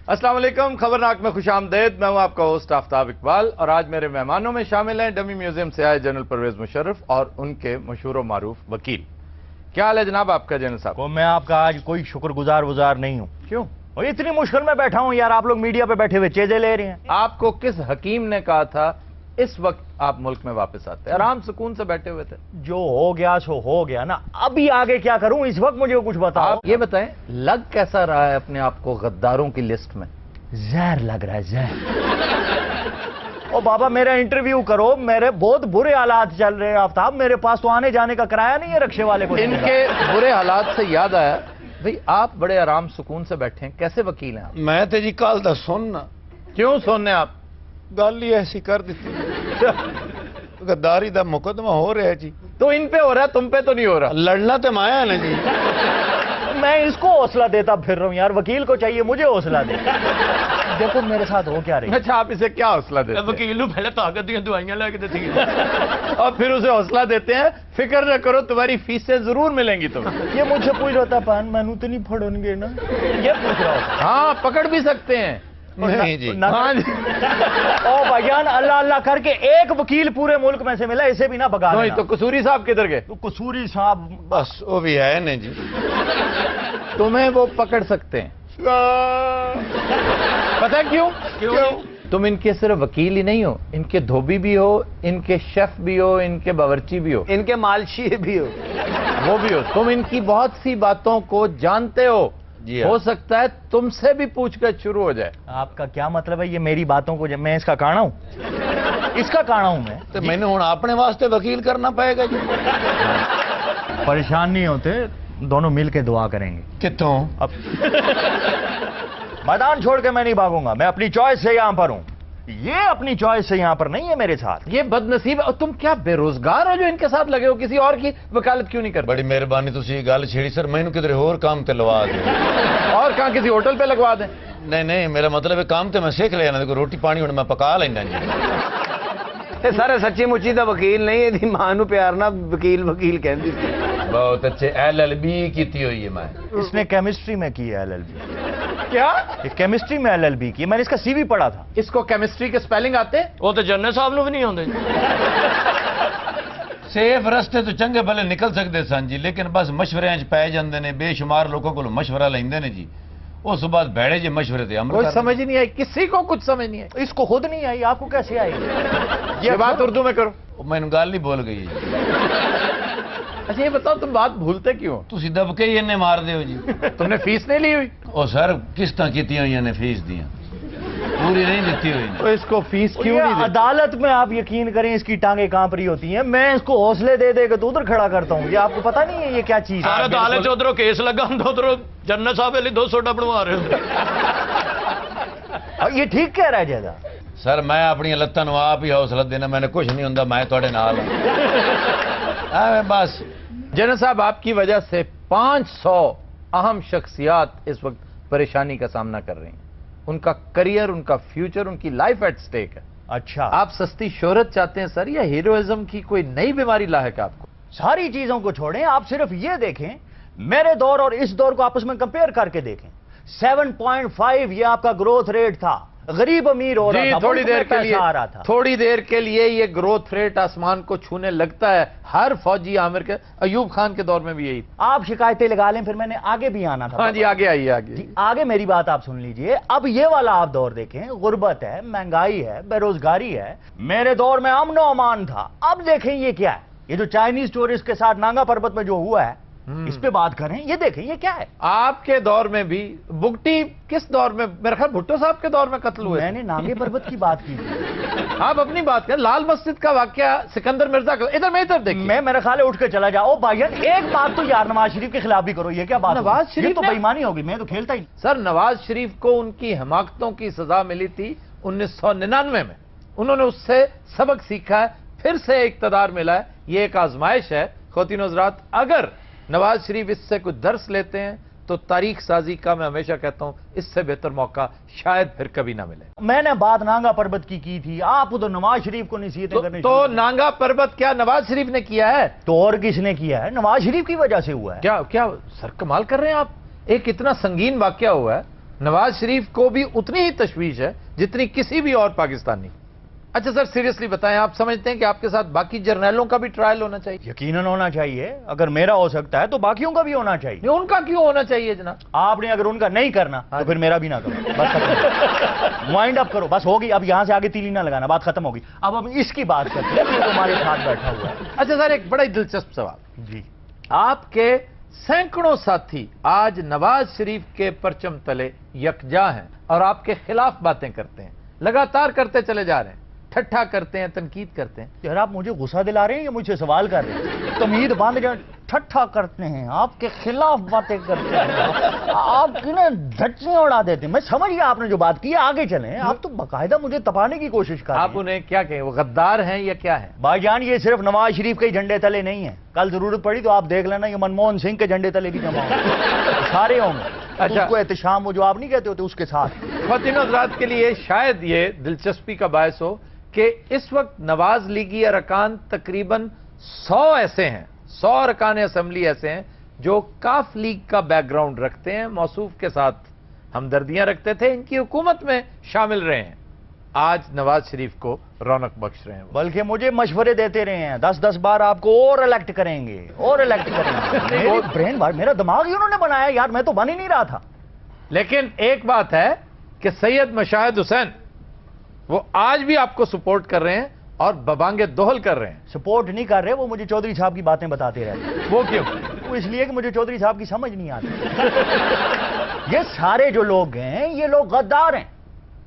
अस्सलाम वालेकुम, खबरनाक में खुश आमदेद। मैं हूं आपका होस्ट आफ्ताब इकबाल और आज मेरे मेहमानों में शामिल हैं डमी म्यूजियम से आए जनरल परवेज मुशर्रफ और उनके मशहूर मारूफ वकील। क्या हाल है जनाब आपका जनरल साहब? मैं आपका आज कोई शुक्रगुजार नहीं हूँ। क्यों? और इतनी मुश्किल में बैठा हूँ यार, आप लोग मीडिया पे बैठे हुए चेजे ले रहे हैं। आपको किस हकीम ने कहा था इस वक्त आप मुल्क में वापस आते? आराम सुकून से बैठे हुए थे। जो हो गया सो हो गया ना, अभी आगे क्या करूं इस वक्त मुझे कुछ बताओ। आप ये बताएं, लग कैसा रहा है अपने आप को गद्दारों की लिस्ट में? जहर लग रहा है, जहर। ओ बाबा मेरा इंटरव्यू करो, मेरे बहुत बुरे हालात चल रहे हैं आफ्ताब, मेरे पास तो आने जाने का किराया नहीं है रिक्शे वाले को। इनके बुरे हालात से याद आया, भाई आप बड़े आराम सुकून से बैठे हैं, कैसे वकील हैं आप? मैं तो जी कल दा सुनना। क्यों सुनने आप? गल ही ऐसी कर दी गद्दारी दा मुकदमा हो रहा है जी। तो इन पे हो रहा है, तुम पे तो नहीं हो रहा। लड़ना तो माया ना जी। मैं इसको हौसला देता फिर रहा हूँ यार, वकील को चाहिए मुझे हौसला दे। देखो मेरे साथ हो क्या रही। अच्छा, आप इसे क्या हौसला देते हैं? वकील ਨੂੰ पहले ताकत दी दवाइयां लेके देती और फिर उसे हौसला देते हैं, फिक्र न करो तुम्हारी फीसें जरूर मिलेंगी तुम्हें। ये मुझसे पूछ रहा था पान मैनू तो नहीं फड़ोगे ना, ये पूछ रहा था। हाँ, पकड़ भी सकते हैं। नहीं जी। हाँ जी। ओ भाईजान, अल्लाह अल्लाह करके एक वकील पूरे मुल्क में से मिला, इसे भी ना भगा नहीं देना। तो कसूरी साहब किधर गए? तो कसूरी साहब बस वो भी है ना जी। तुम्हें वो पकड़ सकते हैं। पता है क्यों? क्यों? तुम इनके सिर्फ वकील ही नहीं हो, इनके धोबी भी हो, इनके शेफ भी हो, इनके बावर्ची भी हो, इनके मालशी भी हो। वो भी हो। तुम इनकी बहुत सी बातों को जानते हो। जी हाँ। हो सकता है तुमसे भी पूछकर शुरू हो जाए। आपका क्या मतलब है? ये मेरी बातों को मैं इसका काना हूं, इसका काना हूं मैं। तो मैंने हूं अपने वास्ते वकील करना पड़ेगा जी। परेशान नहीं होते, दोनों मिल के दुआ करेंगे। कितों? अब मैदान छोड़ के मैं नहीं भागूंगा, मैं अपनी चॉइस से यहां पर हूं। ये अपनी चॉइस से यहां पर नहीं है मेरे साथ। ये बदनसीब। और तुम क्या बेरोजगार हो जो इनके साथ लगे हो? किसी और की वकालत क्यों नहीं करते? बड़ी मेहरबानी तुसी गल छेड़ी सर, मैनू किधरे होर काम ते लवा दे। और कहाँ किसी होटल पे लगवा दें? नहीं नहीं, मेरा मतलब है काम ते मैं सीख लिया ना, देखो रोटी पानी हुण मैं पका लेना जी। सारे सच्ची मुच्ची दा वकील नहीं है, दी मां नू प्यार ना वकील वकील कहंदी सी। बहुत अच्छे। LLB की हुई है मैं। इसने केमिस्ट्री में की है LLB। क्या? ये केमिस्ट्री में LLB की, मैंने इसका CV पढ़ा था। इसको केमिस्ट्री के स्पेलिंग आते? ਉਹ ਤੇ ਜਨਰਲ ਸਾਹਿਬ ਨੂੰ ਵੀ ਨਹੀਂ ਆਉਂਦੇ। सेफ रस्ते तो चंगे भले निकल सकते सन जी, लेकिन बस मशवरे च पै जाते ने, बेशुमार लोगों को मशवरा लेंदे ने जी। उस बाद भैड़े जे मशवरे थे कोई समझ ही नहीं आई, किसी को कुछ समझ नहीं आई। इसको खुद नहीं आई, आपको कैसे आई? ये बात उर्दू में करो। मैंने गल ही बोल गई जी। अच्छा ये बताओ, तुम बात भूलते क्यों? तुसी दबके ही इन्ने मार दे जी। तुमने फीस नहीं ली हुई? ओ सर किस्तां कीतियां हुई ने फीस दियां, पूरी नहीं दिती हुई ने। तो इसको फीस क्यों ये नहीं दी? अदालत में आप यकीन करें इसकी टांगे कांप रही होती हैं, मैं इसको हौसले दे दे के तो उधर खड़ा करता हूँ। ये आपको पता नहीं है ये क्या चीज ਸਾਰੇ है? ਅਦਾਲਤ ਚ ਉਧਰੋਂ ਕੇਸ ਲੱਗਾ ਹੁੰਦਾ, ਉਧਰੋਂ ਜਨਰਲ ਸਾਹਿਬ ਲਈ 2 ਸੋਡਾ ਬਣਵਾ ਰਹੇ ਹੁੰਦੇ। ये ठीक कह रहा है ज्यादा। सर मैं अपनी लत्तां नूं आप ही हौसला देना, मैंने कुछ नहीं हुंदा, मैं तुहाडे नाल हां। बस जनरल साहब, आपकी वजह से 500 अहम शख्सियात इस वक्त परेशानी का सामना कर रही हैं। उनका करियर, उनका फ्यूचर, उनकी लाइफ एट स्टेक है। अच्छा, आप सस्ती शोहरत चाहते हैं सर, या हीरोइज्म की कोई नई बीमारी लायक है आपको? सारी चीजों को छोड़ें, आप सिर्फ ये देखें, मेरे दौर और इस दौर को आपस में कंपेयर करके देखें। 7.5 ये आपका ग्रोथ रेट था, गरीब अमीर हो रहा था, थोड़ी मुल्क देर में के पैसा लिए, आ रहा था। थोड़ी देर के लिए ये ग्रोथ रेट आसमान को छूने लगता है। हर फौजी आमिर के, अयूब खान के दौर में भी यही था। आप शिकायतें लगा लें, फिर मैंने आगे भी आना था। हाँ जी, आगे आइए आगे। जी, आगे मेरी बात आप सुन लीजिए। अब ये वाला आप दौर देखें, गुर्बत है, महंगाई है, बेरोजगारी है। मेरे दौर में अमन और अमान था। अब देखें ये क्या है, ये जो चाइनीज टूरिस्ट के साथ नांगा पर्वत में जो हुआ है, इस पे बात करें। ये देखें ये क्या है। आपके दौर में भी बुगटी किस दौर में? मेरे ख्याल भुट्टो साहब के दौर में कत्ल हुए। मैंने नांगे पर्वत की बात की थी। आप अपनी बात करें। लाल मस्जिद का वाकया, सिकंदर मिर्जा का। इधर मैं इधर देखिए। मैं मेरा ख्याल है उठ के चला जाओ भाईजान। एक बात तो यार नवाज शरीफ के खिलाफ भी करो, ये क्या बात? नवाज ये शरीफ तो ने- बेईमानी होगी, मैं तो खेलता ही। सर, नवाज शरीफ को उनकी हमाकतों की सजा मिली थी 1999 में। उन्होंने उससे सबक सीखा है, फिर से इक्तदार मिला है। ये एक आजमाइश है। ख़वातीन और हज़रात, अगर नवाज शरीफ इससे कुछ दर्स लेते हैं तो तारीख साजी का मैं हमेशा कहता हूं इससे बेहतर मौका शायद फिर कभी ना मिले। मैंने बात नांगा पर्वत की थी, आप उधर नवाज शरीफ को नसीहतें करने तो नांगा पर्वत क्या नवाज शरीफ ने किया है? तो और किसने किया है? नवाज शरीफ की वजह से हुआ है। क्या क्या सर, कमाल कर रहे हैं आप। एक इतना संगीन वाकया हुआ है, नवाज शरीफ को भी उतनी ही तशवीश है जितनी किसी भी और पाकिस्तानी। अच्छा सर, सीरियसली बताएं, आप समझते हैं कि आपके साथ बाकी जर्नैलों का भी ट्रायल होना चाहिए? यकीनन होना चाहिए। अगर मेरा हो सकता है तो बाकियों का भी होना चाहिए। नहीं, उनका क्यों होना चाहिए जनाब? आपने अगर उनका नहीं करना तो फिर मेरा भी ना करो, बस वाइंड अप करो, बस होगी। अब यहां से आगे तीली ना लगाना, बात खत्म होगी। अब इसकी बात करते हैं जो हमारे साथ बैठा हुआ है। अच्छा सर, एक बड़ा ही दिलचस्प सवाल जी। आपके सैकड़ों साथी आज नवाज शरीफ के परचम तले यकजा हैं और आपके खिलाफ बातें करते हैं, लगातार करते चले जा रहे हैं, ठट्ठा करते हैं, तनकीद करते हैं। यार आप मुझे गुस्सा दिला रहे हैं या मुझसे सवाल कर रहे हैं? तमीद बांध जाए, ठट्ठा करते हैं, आपके खिलाफ बातें करते हैं, आपकी ना धज्जियां उड़ा देते हैं। मैं समझ गया आपने जो बात की है, आगे चलें। आप तो बाकायदा मुझे तपाने की कोशिश कर रहे हैं। आप उन्हें क्या कहें, वो गद्दार हैं या क्या है? भाईजान ये सिर्फ नवाज शरीफ के ही झंडे तले नहीं है, कल जरूरत पड़ी तो आप देख लेना ये मनमोहन सिंह के झंडे तले भी जमा होंगे, सारे होंगे। अच्छा। उसको एहतशाम वो जो आप नहीं कहते होते उसके साथ। ख्वातीन हज़रात के लिए शायद ये दिलचस्पी का बायस हो कि इस वक्त नवाज लीगी अरकान तकरीबन 100 ऐसे हैं, 100 अरकान असम्बली ऐसे हैं जो काफ लीग का बैकग्राउंड रखते हैं, मौसूफ के साथ हमदर्दियां रखते थे, इनकी हुकूमत में शामिल रहे हैं, आज नवाज शरीफ को रौनक बख्श रहे हैं। बल्कि मुझे मशवरे देते रहे हैं, 10-10 बार आपको और इलेक्ट करेंगे, और इलेक्ट करेंगे। मेरे ब्रेन बार, मेरा दिमाग ही उन्होंने बनाया यार, मैं तो बन ही नहीं रहा था। लेकिन एक बात है कि सैयद मशाहिद हुसैन वो आज भी आपको सपोर्ट कर रहे हैं और बबांगे दोहल कर रहे हैं। सपोर्ट नहीं कर रहे, वो मुझे चौधरी साहब की बातें बताते रहते हैं। वो क्यों? वो इसलिए कि मुझे चौधरी साहब की समझ नहीं आती। ये सारे जो लोग हैं ये लोग गद्दार हैं।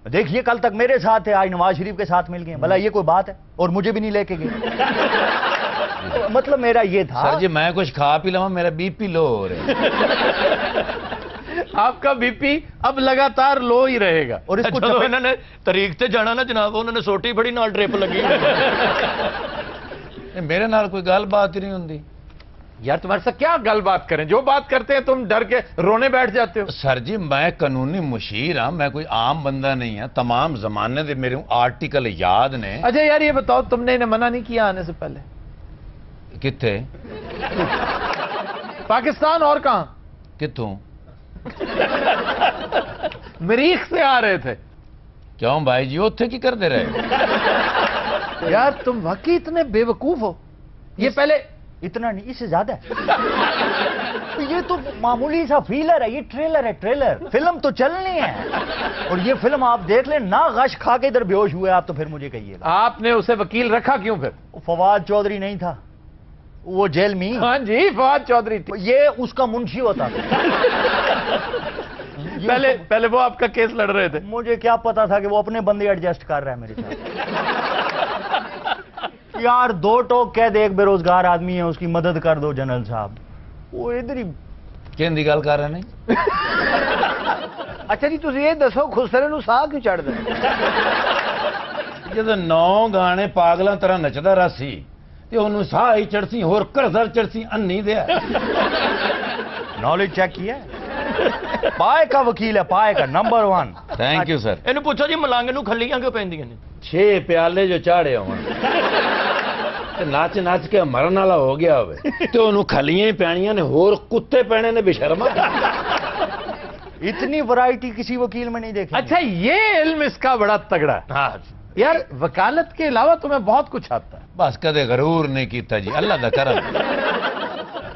देखिए कल तक मेरे साथ थे, आज नवाज शरीफ के साथ मिल गए, भला ये कोई बात है? और मुझे भी नहीं लेके गए। मतलब मेरा ये था सर जी, मैं कुछ खा पी लवा, मेरा बीपी लो हो रहा है। आपका बीपी अब लगातार लो ही रहेगा। और इसको ਜਦੋਂ ਇਹਨਾਂ ਨੇ ਤਰੀਕ ਤੇ ਜਾਣਾ ਨਾ ਜਨਾਬ, ਉਹਨਾਂ ਨੇ ਸੋਟੀ ਫੜੀ ਨਾਲ ਡ੍ਰਿਪ ਲੱਗੀ ਹੋਈ ਇਹ ਮੇਰੇ ਨਾਲ ਕੋਈ ਗੱਲਬਾਤ ਹੀ ਨਹੀਂ ਹੁੰਦੀ। यार तुम्हारे साथ क्या गलबात करें, जो बात करते हैं तुम डर के रोने बैठ जाते हो। सर जी मैं कानूनी मुशीर हाँ, मैं कोई आम बंदा नहीं है, तमाम जमाने दे मेरे आर्टिकल याद ने। अच्छा यार ये बताओ, तुमने इन्हें मना नहीं किया आने से पहले? किथे? पाकिस्तान और कहां? कितों? मरीख से आ रहे थे। क्यों भाई जी, उत्थे की करते रहे? यार तुम वाकई इतने बेवकूफ हो। ये पहले इतना नहीं, इससे ज्यादा है। तो ये तो मामूली सा फीलर है, ये ट्रेलर है, ट्रेलर। फिल्म तो चलनी है, और ये फिल्म आप देख लें ना, गश खा के इधर बेहोश हुए आप तो फिर मुझे कहिएगा। आपने उसे वकील रखा क्यों फिर? फवाद चौधरी नहीं था वो जेल में? हाँ जी, फवाद चौधरी थी। ये उसका मुंशी होता था। पहले वो आपका केस लड़ रहे थे। मुझे क्या पता था कि वो अपने बंदे एडजस्ट कर रहा है मेरे साथ। यार दो टोक कह दे, एक बेरोजगार आदमी है, उसकी मदद कर दो जनरल साहब। वो इधर ही कहने गल कर रहे नहीं। अच्छा जी, तुम ये दसो खुसरे ਨੂੰ ਸਾਹ ਕਿਉਂ ਚੜਦਾ? ਜਦੋਂ 9 ਗਾਣੇ ਪਾਗਲਾਂ ਤਰ੍ਹਾਂ ਨੱਚਦਾ ਰਾਸੀ ਤੇ ਉਹਨੂੰ ਸਾਹ ਹੀ ਚੜਸੀ, ਹੋਰ ਘਰਦਰ ਚੜਸੀ ਅੰਨੀ ਦੇ। नॉलेज चेक किया? पाए का वकील है, पाए का नंबर 1। Thank you sir. ਇਹਨੂੰ ਪੁੱਛੋ ਜੀ ਮਲੰਗ ਨੂੰ ਖੱਲੀਆਂ ਕਿਉਂ ਪੈਂਦੀਆਂ ਨੇ? 6 ਪਿਆਲੇ ਜੋ ਚਾੜੇ ਹੋਣ ਤੇ ਨੱਚ ਨੱਚ ਕੇ ਮਰਨ ਵਾਲਾ ਹੋ ਗਿਆ ਹੋਵੇ ਤੇ ਉਹਨੂੰ ਖਲੀਆਂ ਹੀ ਪੈਣੀਆਂ ਨੇ, ਹੋਰ ਕੁੱਤੇ ਪੈਣੇ ਨੇ ਬੇਸ਼ਰਮਾ। इतनी वैरायटी किसी वकील में नहीं देखी। अच्छा ये इल्म इसका बड़ा तगड़ा है। हाँ यार वकालत के अलावा तुम्हें बहुत कुछ आता है। बस कदे गरूर नहीं कीता जी, अल्लाह दा करम।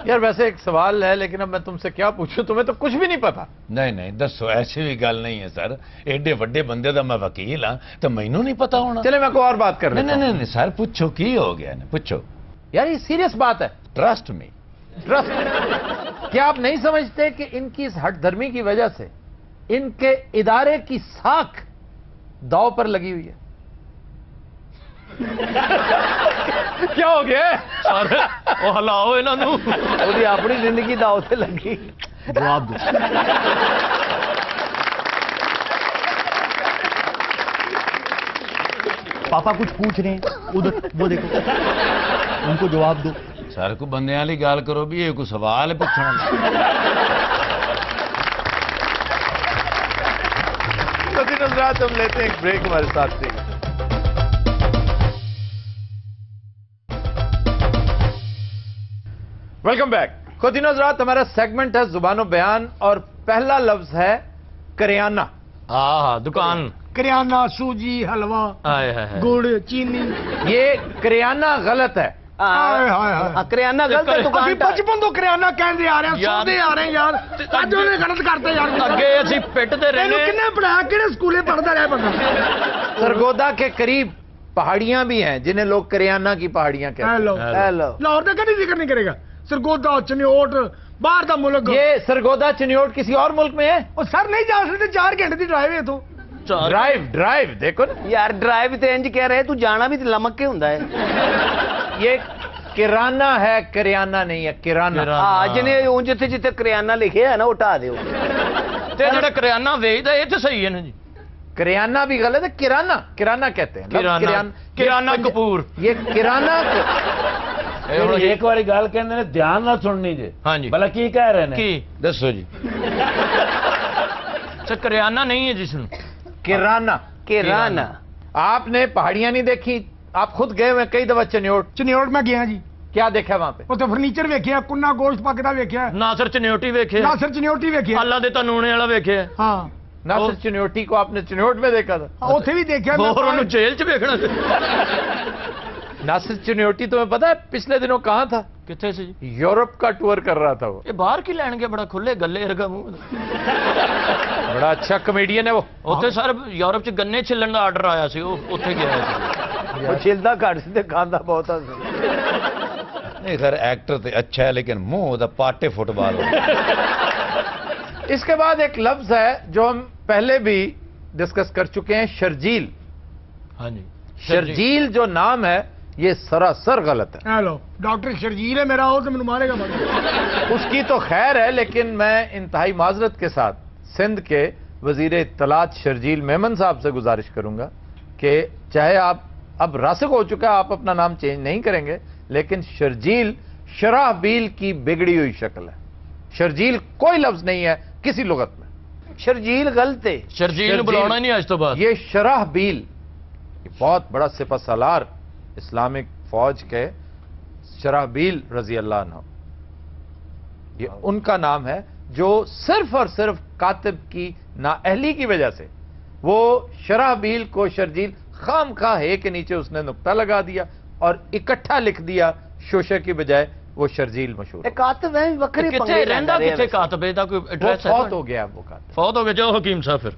यार वैसे एक सवाल है, लेकिन अब मैं तुमसे क्या पूछूं, तुम्हें तो कुछ भी नहीं पता। नहीं नहीं दसो, ऐसी भी गल नहीं है सर, एडे वड्डे बंदे दा मैं वकील हाँ तो मैनू नहीं पता होना। चले मैं कोई और बात कर नहीं लेता नहीं हूं। नहीं सर, पूछो की हो गया ना, पूछो। यार ये सीरियस बात है। Trust me. ट्रस्ट। क्या आप नहीं समझते कि इनकी इस हठधर्मी की वजह से इनके इदारे की साख दांव पर लगी हुई है? क्या हो गया? ਸਾਰੇ ਉਹ ਹਲਾਓ ਇਹਨਾਂ ਨੂੰ। ਉਹਦੀ ਆਪਣੀ ਜ਼ਿੰਦਗੀ ਦਾ ਉੱਥੇ ਲੱਗੀ। जवाब दो। पापा कुछ पूछ रहे हैं उधर, वो देखो, उनको जवाब दो। सर को बंदे वाली गल करो भी, ये कोई सवाल है पूछना। नजरात हम लेते हैं एक ब्रेक, हमारे साथ से। Welcome back. खुद नजरात, हमारा सेगमेंट है जुबानो बयान और पहला लफ्ज है करियाना। हाँ दुकान करियाना, सूजी, हलवा, हाय हाय हाय। गुड़, चीनी। ये करियाना गलत है। हाय हाय हाय। करियाना गलत है, ਅਸੀਂ ਦੁਕਾਨ ਦਾ ਬਚਪਨ ਤੋਂ ਕਰਿਆਨਾ ਕਹਿੰਦੇ ਆ ਰਹੇ ਹਾਂ, ਯਾਰ। ਸੌਦੇ ਆ ਰਹੇ ਯਾਰ, ਅੱਜ ਉਹਨੇ ਗਲਤ ਕਰਤਾ ਯਾਰ। ਅੱਗੇ ਅਸੀਂ ਪਿੱਟ ਤੇ ਇਹਨੂੰ ਰਹਿੰਦੇ ਕਿੰਨੇ ਪੜਾਇਆ, ਕਿਹੜੇ ਸਕੂਲੇ ਪੜਦਾ ਰਿਹਾ ਬੰਦਾ? सरगोदा के करीब पहाड़ियां भी हैं जिन्हें लोग करियाना की पहाड़ियां कहते हैं। ਹੈਲੋ, ਹੈਲੋ ਲਾਹੌਰ ਦਾ ਕਦੀ ਜ਼ਿਕਰ ਨਹੀਂ ਕਰੇਗਾ। ਸਰਗੋਦਾ, ਚਨਿਓਟ, ਬਾਹਰ ਦਾ ਮੁਲਕ। ये सरगोदा चिन्योट किसी और मुल्क में है? ਉਹ ਸਰ ਨਹੀਂ ਜਾ ਸਕਦੇ, 4 ਘੰਟੇ ਦੀ ਡਰਾਈਵ ਹੈ ਇਥੋਂ। ड्राइव ड्राइव देखो ना, ਯਾਰ ਡਰਾਈਵ ਤੇ ਇੰਜ ਕਹਿ ਰਹੇ, ਤੂੰ ਜਾਣਾ ਵੀ ਤੇ ਲਮਕ ਕੇ ਹੁੰਦਾ ਹੈ। ये किराना है, करियाना नहीं है, किराना। ਹਾਂ ਜਿਹਨੇ ਉਂਝ ਜਿੱਥੇ ਜਿੱਥੇ ਕਰਿਆਨਾ ਲਿਖਿਆ ਹੈ ਨਾ ਉਹ ਢਾ ਦਿਓ। ਤੇ ਜਿਹੜਾ ਕਰਿਆਨਾ ਵੇਚਦਾ ਇਹ ਤੇ ਸਹੀ ਹੈ ਨਾ ਜੀ। करियाना भी गलत है, किराना किराना कहते हैं। किराना कपूर। ये किराना ਇੱਕ ਵਾਰੀ ਗੱਲ ਕਹਿੰਦੇ ਨੇ ਧਿਆਨ ਨਾਲ ਸੁਣਨੀ ਜੇ। ਹਾਂਜੀ। ਭਲਾ ਕੀ ਕਹਿ ਰਹੇ ਨੇ? ਕੀ ਦੱਸੋ ਜੀ। अच्छा करियाना नहीं है जिसमें। किराना। ਕਿਰਾਨਾ। आपने पहाड़ियां नहीं देखी? आप खुद गए हुए कई दफा चिन्योट, ਚਨਿਓਟ ਮੈਂ ਗਿਆ ਜੀ, क्या देखा वहां पे? ਉੱਥੇ ਫਰਨੀਚਰ ਵੇਖਿਆ, ਕੁੰਨਾ ਗੋਸ਼ਤ ਪੱਕਦਾ ਵੇਖਿਆ, नासर चन्योटी वेखे ਨਾਸਰ ਚਨਿਓਟੀ ਵੇਖਿਆ। अल्लाह दे तनूने वाला वेखे ਹਾਂ नासिर चिन्योटी को आपने चिन्योट में देखा था? ਉੱਥੇ ਵੀ ਦੇਖਿਆ ਮੈਂ। और उन्हें जेल च वेखना सी। नासिर चिन्योटी तुम्हें पता है पिछले दिनों कहाँ था? किथे सी जी? यूरोप का टूर कर रहा था वो। ये बाहर की लैन के बड़ा खुले गले रगा मुंह बड़ा अच्छा कॉमेडियन है वो। उत्थे सर यूरोप च गन्ने छिलन का आर्डर आया सी, उत्थे गया सी। ਉਹ ਛਿਲਦਾ ਘੱਟ ਸੀ ਤੇ ਖਾਂਦਾ ਬਹੁਤ ਸੀ। ਨਹੀਂ ਸਰ ਐਕਟਰ ਤੇ ਅੱਛਾ ਹੈ ਲੇਕਿਨ ਮੂੰਹ ਉਹਦਾ ਪਾਟੇ ਫੁੱਟਬਾਲ इसके बाद एक लफ्ज है जो हम पहले भी डिस्कस कर चुके हैं, शर्जील। हाँ जी शर्जील जो नाम है ये सरासर गलत है। ਹੈਲੋ, ਡਾਕਟਰ ਸ਼ਰਜੀਲ ਹੈ ਮੇਰਾ, ਉਹ ਤੇ ਮੈਨੂੰ ਮਾਰੇਗਾ ਬੰਦਾ। उसकी तो खैर है, लेकिन मैं इंतहाई माजरत के साथ सिंध के वजीर इत्तलात शर्जील मेमन साहब से गुजारिश करूंगा कि चाहे आप अब रासिक हो चुका है, आप अपना नाम चेंज नहीं करेंगे, लेकिन शर्जील शराहबील की बिगड़ी हुई शक्ल है। शर्जील कोई लफ्ज नहीं है किसी लुगत में। ਸ਼ਰਜੀਲ ਗਲਤ ਹੈ। शर्जील बुलाना ही नहीं आज तो बाद। ये शराहबील ये बहुत बड़ा सिपह सालार इस्लामिक फौज के शराहबील रजी अल्लाह अन्हु, ये उनका नाम है जो सिर्फ और सिर्फ कातिब की नाअहली की वजह से वो शराहबील को शर्जील खाम खा है के नीचे उसने नुक्ता लगा दिया और इकट्ठा लिख दिया, शोशे की बजाय वो शर्जील मशहूर। ਇਹ ਕਾਤਬ ਹੈ ਵੱਖਰੇ किथे ਪੰਗੇ रहंदा किथे कातबे दा कोई वो एड्रेस है? फौत हो गया वो कातिब। फौत हो गया जाओ हकीम साहब फिर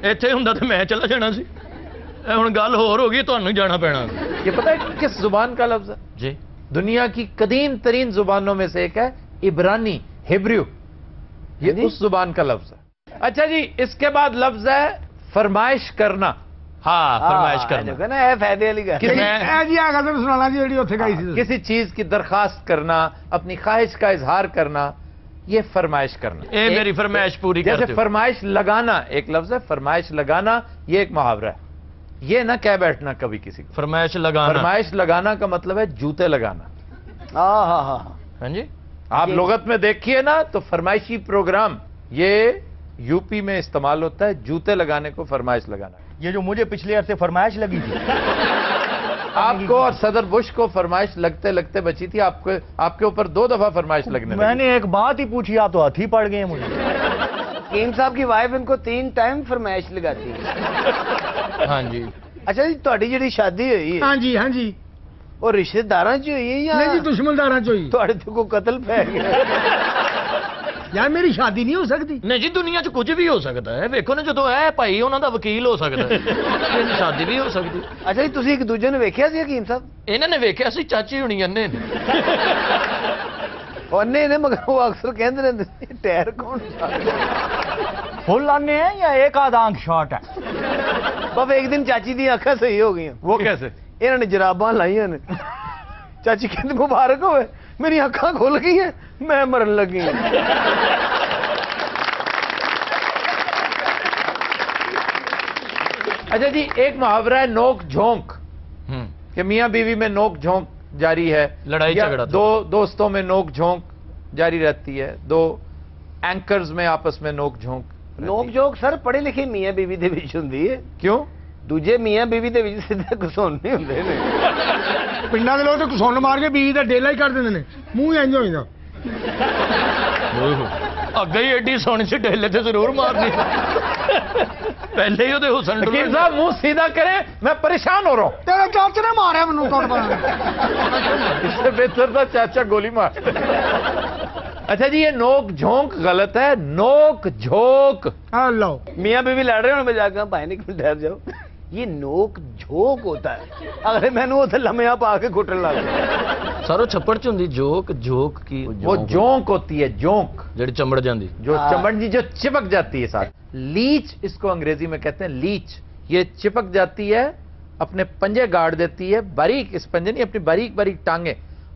ਇੱਥੇ ਹੁੰਦਾ ਤੇ ਮੈਂ ਚਲਾ ਜਾਣਾ ਸੀ। ਇਹ ਹੁਣ ਗੱਲ ਹੋਰ ਹੋ ਗਈ, ਤੁਹਾਨੂੰ ਜਾਣਾ ਪੈਣਾ। ये पता है किस जुबान का लफ्ज है? जी दुनिया की कदीम तरीन जुबानों में से एक है इब्रानी, हिब्रू। ये उस जुबान का लफ्ज है। अच्छा जी, इसके बाद लफ्ज है फरमाइश करना। हाँ फरमाइश करना। ਕਹਿੰਦਾ ਇਹ ਫਾਇਦੇ ਵਾਲੀ ਗੱਲ। किसी- ਇਹ ਜੀ ਆ ਗਜ਼ਲ ਸੁਣਾਣਾ ਜੀ ਜਿਹੜੀ ਉੱਥੇ ਗਾਈ ਸੀ। किसी चीज की दरखास्त करना, अपनी ख्वाहिश का इजहार करना, ये फरमाइश करना। ये मेरी फरमाइश पूरी कर जैसे दो। फरमाइश लगाना एक लफ्ज है, फरमाइश लगाना ये एक मुहावरा है। ये ना कह बैठना कभी किसी को। फरमाइश लगाना। फरमाइश लगाना का मतलब है जूते लगाना। ਹਾਂ ਹਾਂ ਹਾਂ। हाँ जी आप लुगत में देखिए ना तो फरमाइशी प्रोग्राम ये यूपी में इस्तेमाल होता है, जूते लगाने को फरमाइश लगाना। ये जो मुझे पिछले अरसे फरमाइश लगी थी, आपको और सदर बुश को फरमाइश लगते लगते बची थी, आपके ऊपर 2 दफा फरमाइश लगने लगी। मैंने एक बात ही पूछी, आप तो हाथी पड़ गए मुझे। हकीम साहब की वाइफ इनको 3 टाइम फरमाइश लगाती है। हाँ जी। ਅੱਛਾ ਜੀ, ਤੁਹਾਡੀ ਜਿਹੜੀ ਸ਼ਾਦੀ ਹੋਈ ਹੈ ਹਾਂਜੀ ਹਾਂਜੀ। ਉਹ ਰਿਸ਼ਤੇਦਾਰਾਂ 'ਚ ਹੋਈ ਹੈ ਜਾਂ ਨਹੀਂ ਜੀ, ਦੁਸ਼ਮਣਦਾਰਾਂ ਚ ਹੋਈ। ਤੁਹਾਡੇ ਤੇ ਕੋਈ ਕਤਲ ਪੈ ਗਿਆ? ਯਾਰ ਮੇਰੀ ਸ਼ਾਦੀ ਨਹੀਂ ਹੋ ਸਕਦੀ। नहीं जी दुनिया च कुछ भी हो सकता है। वेखो ना जो है भाई उन्हों का वकील हो सकता है, इनकी शादी भी हो सकती। ਅੱਛਾ ਜੀ, ਤੁਸੀਂ ਇੱਕ ਦੂਜੇ ਨੂੰ ਵੇਖਿਆ ਸੀ ਹਕੀਮ ਸਾਹਿਬ? इन्होंने वेख्या सी चाची हुणी अन्ने ने। ਉਹਨੇ ਨੇ ਮਗਰ ਉਹ ਅਕਸਰ ਕਹਿੰਦੇ ਰਹਿੰਦੇ ਸੀ ਟਾਇਰ ਕੌਣ फुल आने हैं या एक आध आंख शॉर्ट है? ਬਾਬਾ ਇੱਕ ਦਿਨ ਚਾਚੀ ਦੀਆਂ ਅੱਖਾਂ ਸਹੀ ਹੋ ਗਈਆਂ। वो कैसे? ਇਹਨਾਂ ਨੇ ਜਰਾਬਾਂ ਲਾਈਆਂ ਨੇ। ਚਾਚੀ ਕਹਿੰਦੀ ਮੁਬਾਰਕ ਹੋਵੇ, ਮੇਰੀ ਅੱਖਾਂ ਖੁੱਲ ਗਈਆਂ, ਮੈਂ ਮਰਨ ਲੱਗੀ ਹਾਂ। अच्छा जी, एक मुहावरा है नोक झोंक, कि मियां बीवी में नोक झोंक जारी है, लड़ाई या झगड़ा। दो दोस्तों में नोक झोंक जारी रहती है, 2 एंकर्स में आपस में नोक झोंक रहती है। ਨੋਕ ਜੋਕ ਸਰ ਪੜ੍ਹੇ ਲਿਖੇ ਮੀਆਂ ਬੀਵੀ ਦੇ ਵਿੱਚ ਹੁੰਦੀ ਹੈ। क्यों? ਦੂਜੇ ਮੀਆਂ ਬੀਵੀ ਦੇ ਵਿੱਚ ਸਿੱਧੇ ਘਸੋਨੇ ਹੁੰਦੇ ਨੇ। ਪਿੰਡਾਂ ਦੇ ਲੋਕ ਤਾਂ ਕੁਸੁੰਨ ਮਾਰ ਕੇ ਬੀਜੀ ਦਾ ਡੇਲਾ ਹੀ ਕਰ ਦਿੰਦੇ ਨੇ, ਮੂੰਹ ਹੀ ਇੰਜ ਹੋ ਜਾਂਦਾ। ਅੱਗੇ ਹੀ ਐਡੀ ਸੋਹਣੀ ਸੀ ਢੇਲੇ ਤੇ ਜ਼ਰੂਰ ਮਾਰਨੀ ਪਹਿਲੇ ਹੀ ਉਹਦੇ ਹੁਸਨ वकील साहब मुंह सीधा करें, मैं परेशान हो रहा हूं। ਤੇਰੇ ਚਾਚੇ ਨੇ ਮਾਰਿਆ ਮੈਨੂੰ ਟੁੱਟ ਪਾ इससे बेहतर था चाचा गोली मार। अच्छा जी, ये नोक झोंक गलत है, नोक झोंक। ਆ ਲਓ मियाँ बीवी लड़ रहे हो, मैं जाकर भाई नहीं क्यों ठहर जाओ। ये नोक झोंक होता है, अगर मैंने उसे लम्हा पा के घुटन लग गया। ਸਾਰੋ ਛੱਪੜ ਚ ਹੁੰਦੀ ਜੋਕ ਜੋਕ ਕੀ वो जोंक होती है, जोंक, ਜਿਹੜੀ ਚਮੜ ਜਾਂਦੀ जो चमड़ जी जो चिपक जाती है साथ। लीच इसको अंग्रेजी में कहते हैं, लीच। ये चिपक जाती है, अपने पंजे गाड़ देती है, बारीक, इस पंजे नहीं, अपनी बारीक बारीक टांगे,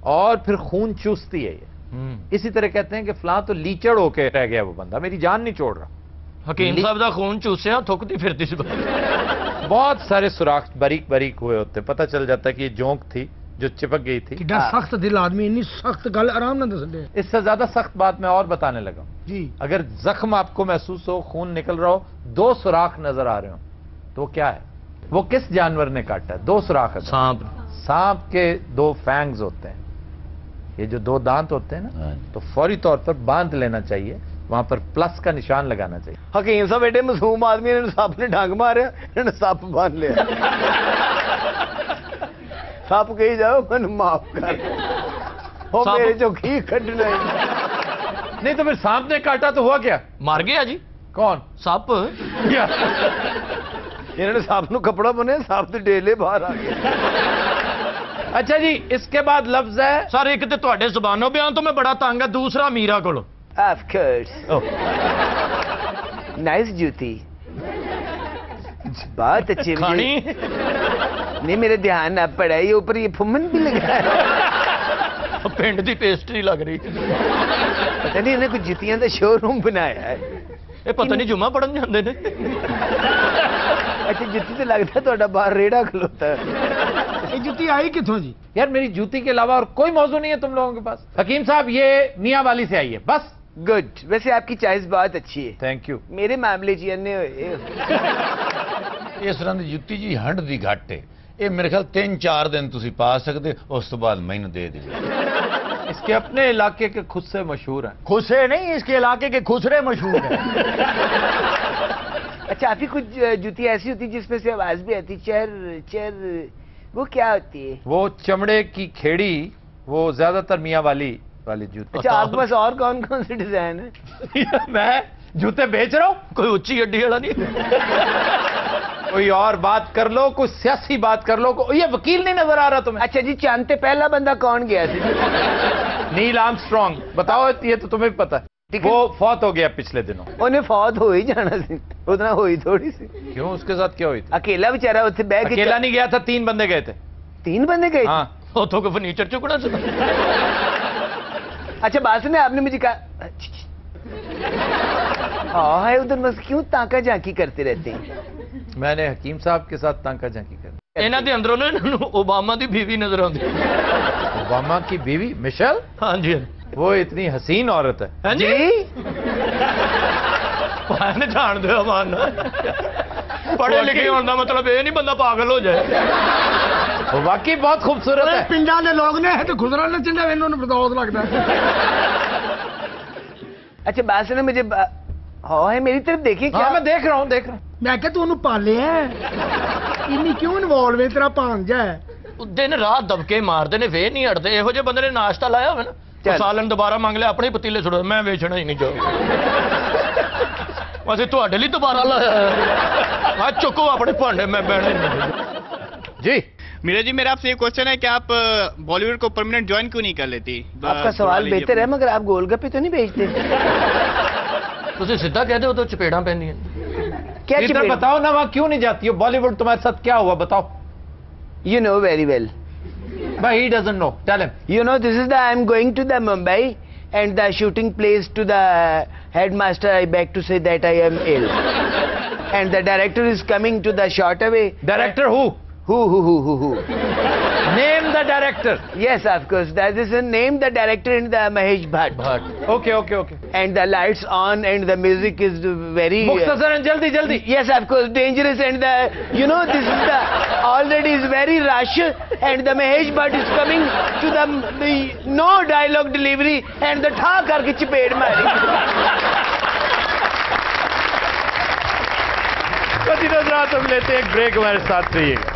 और फिर खून चूसती है ये। इसी तरह कहते हैं कि फलां तो लीचड़ होके रह गया वो बंदा, मेरी जान नहीं छोड़ रहा। ਹਕੀਮ ਸਾਹਿਬ ਦਾ ਖੂਨ ਚੂਸਿਆ ਥੁੱਕਦੀ ਫਿਰਦੀ ਸੀ बहुत सारे सुराख बारीक बारीक हुए होते, पता चल जाता है कि ये जोंक थी जो चिपक गई थी। ਕਿੱਡਾ ਸਖਤ ਦਿਲ ਆਦਮੀ, ਇੰਨੀ ਸਖਤ ਗੱਲ ਆਰਾਮ ਨਾਲ ਦੱਸਦੇ ਆ। इससे ज्यादा सख्त बात मैं और बताने लगा हूं। ਜੀ अगर जख्म आपको महसूस हो, खून निकल रहा हो, दो सुराख नजर आ रहे हो, तो क्या है? वो किस जानवर ने काटा है? दो सुराख है। सांप सांप के दो फैंग्स होते हैं, ये जो दो दांत होते हैं ना, तो फौरी तौर पर बांध लेना चाहिए, वहां पर प्लस का निशान लगाना चाहिए। हकीम साहब एडे मासूम आदमी ने सप ने डंग मारे, इन्हें सप बांध लिया। सप कही जाओ मैंने माफ कर, वो सप- मेरे चो की कटना ही। नहीं तो फिर सांप ने काटा तो हुआ क्या? ਮਰ ਗਿਆ ਜੀ कौन? ਸੱਪ इन्होंने सप नु कपड़ा बने, सप तो डेले बाहर आ गए। अच्छा जी, इसके बाद लफ्ज है ਸਰ ਇੱਕ ਤੇ ਤੁਹਾਡੇ ਜ਼ਬਾਨੋਂ ਬਿਆਨ ਤੋਂ ਮੈਂ ਬੜਾ ਤੰਗ ਆ, ਦੂਸਰਾ ਮੀਰਾ ਕੋਲੋਂ Of course. Nice जूती, बहुत अच्छी। ਖਾਣੀ नहीं मेरे ध्यान अब पड़ा है, ये ऊपर ये फुमन भी लगा है। ਪਿੰਡ ਦੀ ਪੇਸਟਰੀ ਲੱਗ ਰਹੀ पता नहीं इन्हें कुछ जुतियां का शोरूम बनाया है। ਇਹ ਪਤਾ ਨਹੀਂ ਜੁਮਾ ਪੜਨ ਜਾਂਦੇ ਨੇ अच्छा जुती तो लगता है थोड़ा बाहर रेड़ा खलोता है। ਇਹ ਜੁੱਤੀ ਆਈ ਕਿੱਥੋਂ ਜੀ? यार मेरी जूती के अलावा और कोई मौजू नहीं है तुम लोगों के पास। हकीम साहब ये मियाँ वाली से आई है बस। गुड, वैसे आपकी चॉइस बहुत अच्छी है, थैंक यू। मेरे मामले जी अन्य हुए। ਇਸ ਤਰ੍ਹਾਂ ਦੀ ਜੁੱਤੀ ਜੀ ਹੰਡ ਦੀ ਘੱਟ ਹੈ, ਇਹ ਮੇਰੇ ਖਿਆਲ 3-4 ਦਿਨ ਤੁਸੀਂ ਪਾ ਸਕਦੇ, ਉਸ ਤੋਂ ਬਾਅਦ ਮੈਨੂੰ ਦੇ ਦਿਓ। इसके अपने इलाके के खुद से मशहूर हैं। खुसरे नहीं, इसके इलाके के खुसरे मशहूर हैं। अच्छा, आपकी कुछ जूती ऐसी होती है जिसमें से आवाज भी आती, चर चर, वो क्या होती है? वो चमड़े की खेड़ी, वो ज्यादातर मियाँ वाली जूती। अच्छा, आपके पास और कौन कौन से डिजाइन है? मैं जूते बेच रहा हूँ, ਕੋਈ ਉੱਚੀ ਅੱਡੀ ਵਾਲਾ ਨਹੀਂ कोई और बात कर लो, कोई सियासी बात कर लो, ये वकील नहीं नजर आ रहा तुम्हें? अच्छा जी, चांदते पहला बंदा कौन गया था? नील आर्मस्ट्रॉन्ग, बताओ, ये तो तुम्हें भी पता है। ठीक है। वो फौत हो गया पिछले दिनों। उन्हें फौत हो ही जाना सी, उतना हो ही थोड़ी सी। क्यों, उसके साथ क्या हुई थी? अकेला बेचारा उत्थे बैठ के अकेला नहीं गया था, 3 बंदे गए थे। 3 बंदे गए थे? हाँ, ਉੱਥੋਂ ਕੋ ਫਰਨੀਚਰ ਚੁੱਕਣਾ ਸੀ अच्छा, बात ने आपने मुझे कहा हाँ है उधर, बस क्यों ताका झांकी करते रहते हैं? मैंने हकीम साहब के साथ तांका झांकी कर। ਇਹਨਾਂ ਦੇ ਅੰਦਰੋਂ ਨਾ ਇਹਨਾਂ ਨੂੰ ਓਬਾਮਾ ਦੀ ਬੀਵੀ ਨਜ਼ਰ ਆਉਂਦੀ ओबामा की बीवी मिशेल, ਹਾਂਜੀ वो इतनी हसीन औरत है। ਹਾਂਜੀ ਭਾਵੇਂ ਜਾਣਦੇ ਹੋ ਮਾਨ ਪੜ੍ਹੇ ਲਿਖੇ ਹੋਣ ਦਾ ਮਤਲਬ ਇਹ ਨਹੀਂ ਬੰਦਾ ਪਾਗਲ ਹੋ ਜਾਏ वो वाकई बहुत खूबसूरत ਇਹ है। ਪਿੰਡਾਂ ਦੇ ਲੋਕ ਨੇ ਤੇ ਖੁਦਰਾ ਨੱਚਣ ਦਾ ਇਹਨਾਂ ਨੂੰ ਬਰਦਾਸ਼ਤ ਲੱਗਦਾ। अच्छा, बात ने मुझे हाँ है, मेरी तरफ देखिए क्या। हाँ, मैं देख रहा हूँ, देख रहा हूँ। ਮੈਂ ਕਿਹਾ ਤੂੰ ਉਹਨੂੰ ਪਾਲਿਆ ਇੰਨੀ ਕਿਉਂ ਇਨਵੋਲਵ ਹੈ, ਤੇਰਾ ਭਾਂਜਾ ਹੈ। ਦਿਨ ਰਾਤ ਦਬਕੇ ਮਾਰਦੇ ਨੇ ਫੇਰ ਨਹੀਂ ਹਟਦੇ ਇਹੋ ਜਿਹੇ ਬੰਦੇ ਨੇ ਨਾਸ਼ਤਾ ਲਾਇਆ ਹੋਵੇ ਨਾ ਚੱਲ। ਸਾਲਨ ਦੁਬਾਰਾ ਮੰਗ ਲਿਆ ਆਪਣੇ ਪਤੀਲੇ ਛੋੜੋ ਮੈਂ ਵੇਚਣਾ ਹੀ ਨਹੀਂ ਚਾਹ ਅਸੀਂ ਤੁਹਾਡੇ ਲਈ ਦੁਬਾਰਾ ਲਾਇਆ ਆ ਚੁੱਕੋ ਆਪਣੇ ਭਾਂਡੇ ਮੈਂ ਬਹਿਣਾ ਹੀ ਨਹੀਂ जी मीरा जी, मेरा आपसे ये क्वेश्चन है कि आप बॉलीवुड को परमानेंट ज्वाइन क्यों नहीं कर लेती? आपका सवाल बेहतर है, मगर आप गोलगप्पे तो नहीं बेचते? ਤੁਸੀਂ ਸਿੱਧਾ ਕਹਿ ਦਿਓ ਤਾਂ ਚਪੇੜਾਂ ਪੈਂਦੀਆਂ क्या इधर चपेट? बताओ ना, वहाँ क्यों नहीं जाती हो? बॉलीवुड तुम्हारे साथ क्या हुआ बताओ? You know very well. But he doesn't know. Tell him. You know, this is the, I am going to the Mumbai and the shooting place to the headmaster. I beg to say that I am ill. And the director is coming to the shot away. Director who? Who? Name the the director. Yes, of course. That is the name, the director and the Mahesh Bhatt. Okay, okay, okay. And the lights on and the music is very... Mukhtasar and jaldi, jaldi. Yes, of course, dangerous and the, you know, this is the, already is very rush and the Mahesh Bhatt is coming to the no dialogue delivery and the tha karke chaped mari. Khoteenozrat, hum lete hain ek break, hamare saath rahiye.